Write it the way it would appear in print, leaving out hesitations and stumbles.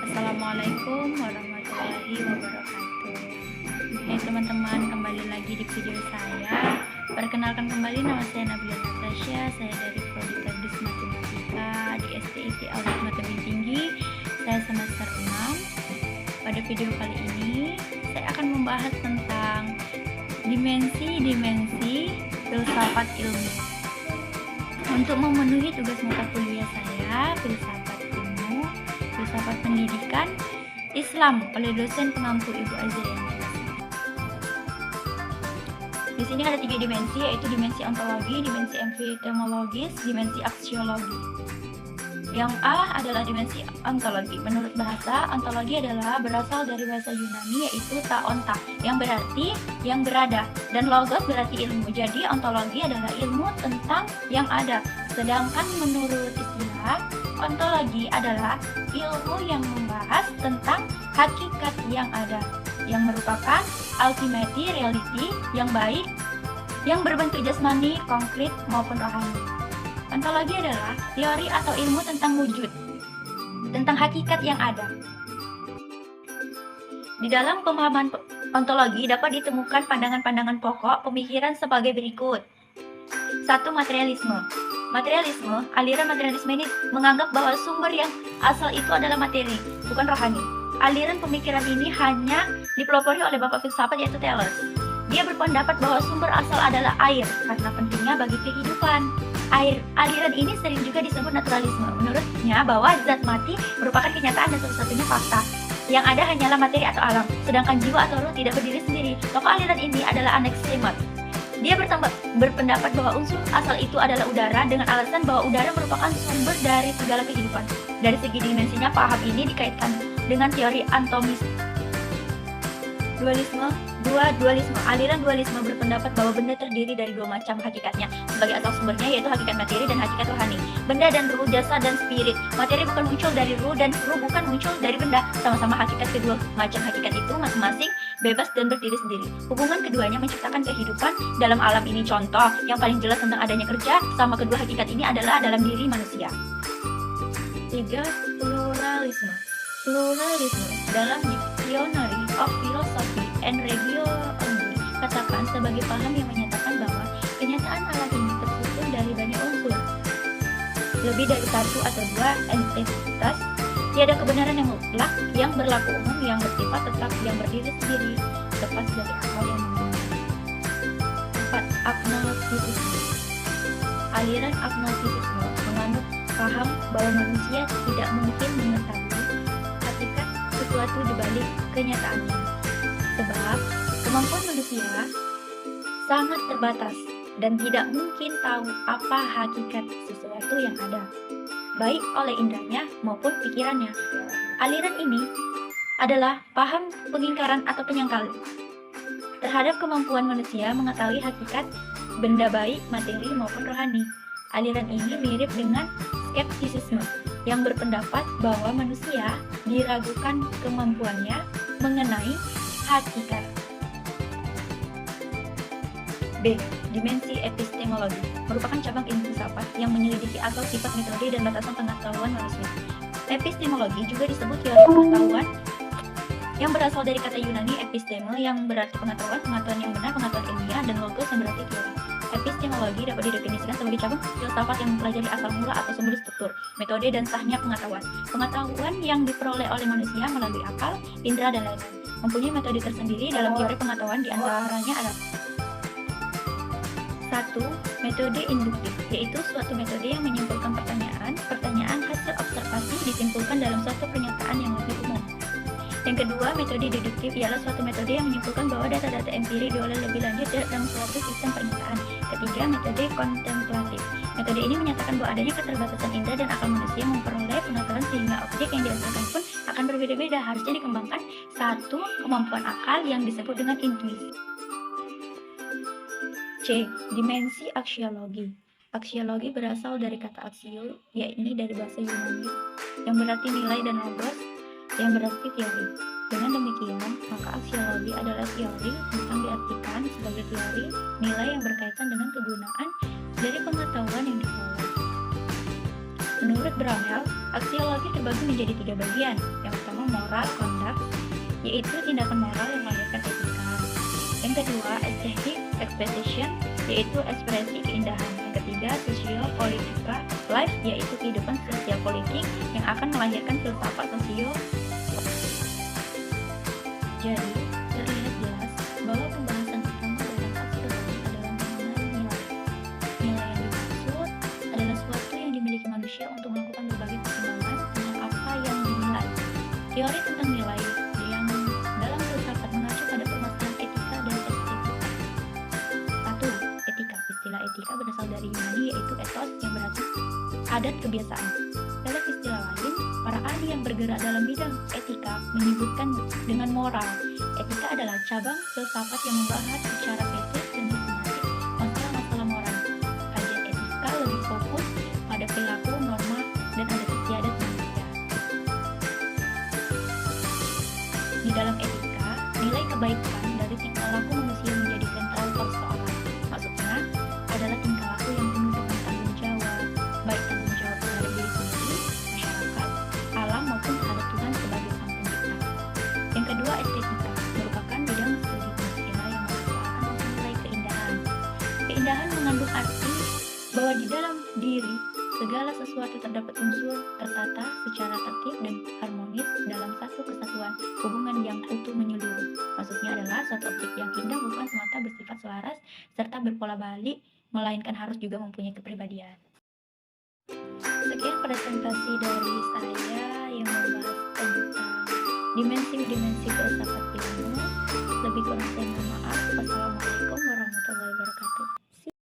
Assalamualaikum warahmatullahi wabarakatuh. Hai teman-teman, kembali lagi di video saya. Perkenalkan kembali, nama saya Nabila Natasha. Saya dari Prodi Teknik Matematika di STIT Audit Tebing Tinggi. Saya semester 6. Pada video kali ini saya akan membahas tentang dimensi-dimensi filsafat ilmu. Untuk memenuhi tugas mata kuliah saya, filsafat ilmu, filsafat pendidikan Islam oleh dosen pengampu Ibu Azriani. Di sini ada 3 dimensi, yaitu dimensi ontologi, dimensi epistemologis, dimensi aksiologi. Yang A adalah dimensi ontologi. Menurut bahasa, ontologi adalah berasal dari bahasa Yunani, yaitu taonta, yang berarti yang berada, dan logos berarti ilmu. Jadi ontologi adalah ilmu tentang yang ada. Sedangkan menurut istilah, ontologi adalah ilmu yang membahas tentang hakikat yang ada, yang merupakan ultimate reality yang baik, yang berbentuk jasmani, konkret maupun rohani. Ontologi adalah teori atau ilmu tentang wujud, tentang hakikat yang ada. Di dalam pemahaman ontologi dapat ditemukan pandangan-pandangan pokok pemikiran sebagai berikut. 1. Materialisme. Materialisme, aliran materialisme ini menganggap bahwa sumber yang asal itu adalah materi, bukan rohani. Aliran pemikiran ini hanya dipelopori oleh bapak filsafat yaitu Thales. Dia berpendapat bahwa sumber asal adalah air karena pentingnya bagi kehidupan. Aliran ini sering juga disebut naturalisme. Menurutnya bahwa zat mati merupakan kenyataan dan satu-satunya fakta. Yang ada hanyalah materi atau alam, sedangkan jiwa atau ruh tidak berdiri sendiri. Tokoh aliran ini adalah Anaximenes. Dia berpendapat bahwa unsur asal itu adalah udara dengan alasan bahwa udara merupakan sumber dari segala kehidupan. Dari segi dimensinya, paham ini dikaitkan dengan teori atomis. Dualisme. Aliran dualisme berpendapat bahwa benda terdiri dari 2 macam hakikatnya sebagai asal sumbernya, yaitu hakikat materi dan hakikat rohani. Benda dan ruh, jasa dan spirit. Materi bukan muncul dari ruh dan ruh bukan muncul dari benda. Sama-sama hakikat kedua macam hakikat itu masing-masing bebas dan berdiri sendiri. Hubungan keduanya menciptakan kehidupan dalam alam ini. Contoh yang paling jelas tentang adanya kerja sama kedua hakikat ini adalah dalam diri manusia. 3. Pluralisme. Dalam Dictionary of Philosophy and Religion katakan sebagai paham yang menyatakan bahwa kenyataan alam ini tersusun dari banyak unsur, lebih dari 1 atau 2 entitas. Tiada kebenaran yang mutlak, yang berlaku umum, yang bersifat tetap, yang berdiri sendiri, lepas dari akal yang menentukan. 4. Agnostisisme. Aliran agnostisisme menganut paham bahwa manusia tidak mungkin mengetahui hakikat sesuatu di balik kenyataannya, sebab kemampuan manusia sangat terbatas dan tidak mungkin tahu apa hakikat sesuatu yang ada, baik oleh indranya maupun pikirannya. Aliran ini adalah paham pengingkaran atau penyangkal terhadap kemampuan manusia mengetahui hakikat benda baik materi maupun rohani. Aliran ini mirip dengan skeptisisme yang berpendapat bahwa manusia diragukan kemampuannya mengenai hakikat. B. Dimensi epistemologi merupakan cabang ilmu filsafat yang menyelidiki asal, sifat, metode, dan batasan pengetahuan manusia. Epistemologi juga disebut teori pengetahuan yang berasal dari kata Yunani episteme yang berarti pengetahuan yang benar, pengetahuan ilmiah, dan logos yang berarti teori. Epistemologi dapat didefinisikan sebagai cabang filsafat yang mempelajari asal mula atau sumber struktur, metode, dan sahnya pengetahuan. Pengetahuan yang diperoleh oleh manusia melalui akal, indera, dan lain-lain. Mempunyai metode tersendiri dalam teori pengetahuan, diantaranya ada 1. Metode induktif, yaitu suatu metode yang menyimpulkan pertanyaan hasil observasi disimpulkan dalam suatu pernyataan yang lebih umum. Yang kedua, metode deduktif ialah suatu metode yang menyimpulkan bahwa data-data empirik diolah lebih lanjut dalam suatu sistem pernyataan. Ketiga, metode kontemplatif. Metode ini menyatakan bahwa adanya keterbatasan indera dan akal manusia memperoleh pengetahuan sehingga objek yang dihasilkan pun akan berbeda-beda. Harusnya dikembangkan satu kemampuan akal yang disebut dengan intuisi. C. Dimensi aksiologi. Aksiologi berasal dari kata aksio, yakni dari bahasa Yunani, yang berarti nilai, dan logos, yang berarti teori. Dengan demikian, maka aksiologi adalah teori yang diartikan sebagai teori nilai yang berkaitan dengan kegunaan dari pengetahuan yang diperoleh. Menurut Bramel, aksiologi terbagi menjadi 3 bagian. Yang pertama moral conduct, yaitu tindakan moral yang melahirkan etika. Yang kedua aesthetic expression, yaitu ekspresi keindahan. Yang ketiga socio-politika life, yaitu kehidupan sosial politik yang akan melahirkan filsafat sosio. Jadi, terlihat jelas bahwa pembahasan utama dalam aksiologi adalah mengenai nilai. Nilai yang dimaksud adalah sesuatu yang dimiliki manusia untuk melakukan berbagai pertimbangan tentang apa yang dinilai. Teori tentang nilai yang dalam filsafat mengacu pada permasalahan etika dan estetika. 1. Etika. Istilah etika berasal dari Yunani, yaitu ethos yang berarti adat kebiasaan. Dalam istilah lain, para ahli yang bergerak dalam bidang etika menyebutkan dengan moral. Etika adalah cabang filsafat yang membahas secara kritis dan sistematik masalah-masalah moral. Kajian etika lebih fokus pada perilaku, norma, dan adat istiadat manusia. Di dalam etika, nilai kebaikan dari tingkah laku manusia menjadi sentral persoalan. Maksudnya adalah tingkah laku yang penuh dengan tanggung jawab, baik tanggung jawab terhadap diri sendiri, masyarakat, alam maupun terhadap Tuhan sebagai sang pencipta. Yang kedua, estetika merupakan bidang studi manusia yang merupakan nilai keindahan. Keindahan mengandung arti bahwa di dalam diri segala sesuatu terdapat unsur tertata secara tertib dan harmonis dalam satu kesatuan hubungan yang utuh menyeluruh. Maksudnya adalah suatu objek yang indah bukan semata bersifat selaras serta berpola balik, melainkan harus juga mempunyai kepribadian. Sekian presentasi dari saya yang membahas tentang dimensi-dimensi filsafat ilmu. Lebih kurang saya mohon maaf. Wassalamualaikum warahmatullahi wabarakatuh.